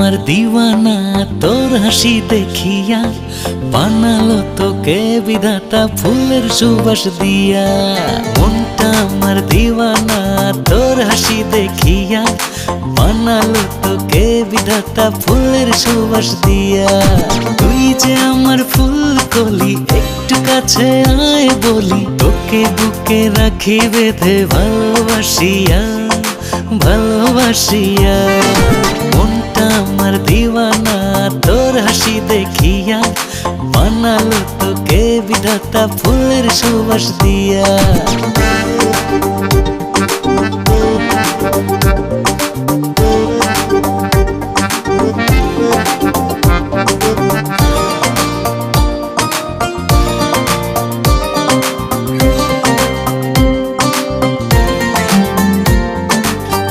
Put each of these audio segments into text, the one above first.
আমার দিওয়ানা তোর হাসি দেখিয়া, বানালো তোকে বিধাতা ফুলের সুবাস দিয়া। মনটা আমার দিওয়ানা তোর হাসি দেখিয়া, বানালো তোকে বিধাতা ফুলের সুবাস দিয়া। তুই যে আমার ফুলকলি, একটু কাছে আয় বলি, তোকে বুকে রাখি বেঁধে ভালোবাসিয়া ভালোবাসিয়া। মনটা আমার দিওয়ানা তোর হাসি দেখিয়া, বানালো তোকে বিধাতা ফুলের সুবাস দিয়া।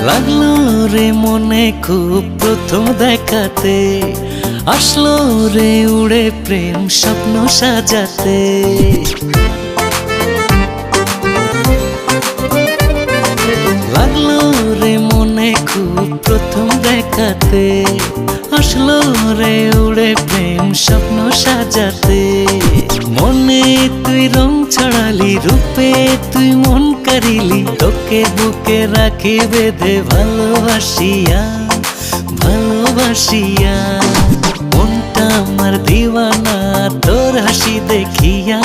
লাগলো রে মনে খুব প্রথম দেখাতে, আসলো রে উড়ে প্রেম স্বপ্ন সাজাতে। লাগলো রে মনে খুব প্রথম দেখাতে, আসলো রে উড়ে প্রেম স্বপ্ন সাজাতে। মনে তুই রং ছড়ালি, রূপে তুই মন কারিলি, তোকে বুকে রাখি বেঁধে ভালোবাসিয়া ভালোবাসিয়া। মনটা আমার দিওয়ানা তোর হাসি দেখিয়া,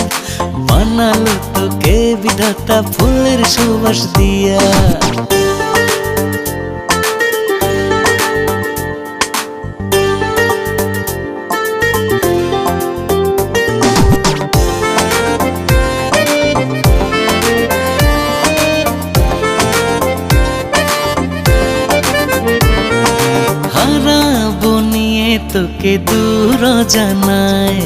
বানালো তোকে বিধাতা ফুলের সুবাস দিয়া। হারাবো নিয়ে তোকে দূর জানায়,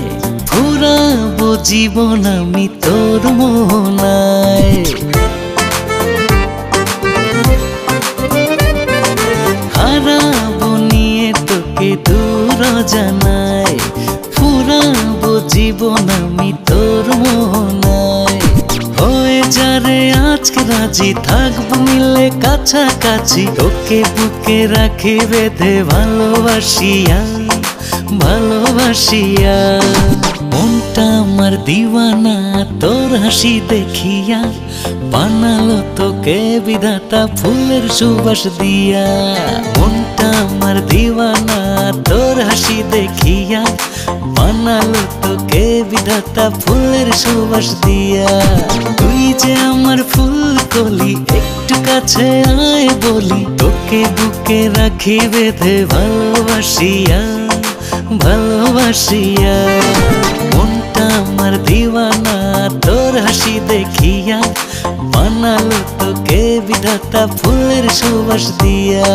ফুরাবো জীবন আমি তোর মোহনায়। হারাবো নিয়ে তোকে দূর জানায়, ফুরাবো জীবন আমি তোর মোহনায়। হয়ে যারে আজকে রাজি, থাকবো মিলে কাছাকাছি, তোকে বুকে রাখি বেঁধে ভালোবাসিয়া ভালোবাসিয়া। মনটা আমার দিওয়ানা তোর হাসি দেখিয়া, বানালো তোকে বিধাতা ফুলের সুবাস দিয়া। মনটা আমার দিওয়ানা তোর হাসি দেখিয়া, বানালো তোকে বিধাতা ফুলের সুবাস দিয়া। তুই যে আমার ফুলকলি, একটু কাছে আয় বলি, তোকে বুকে রাখি বেঁধে ভালোবাসিয়া ভালোবাসিয়া। মনটা আমার দিওয়ানা তোর হাসি দেখিয়া, বানালো তোকে বিধাতা ফুলের সুবাস দিয়া।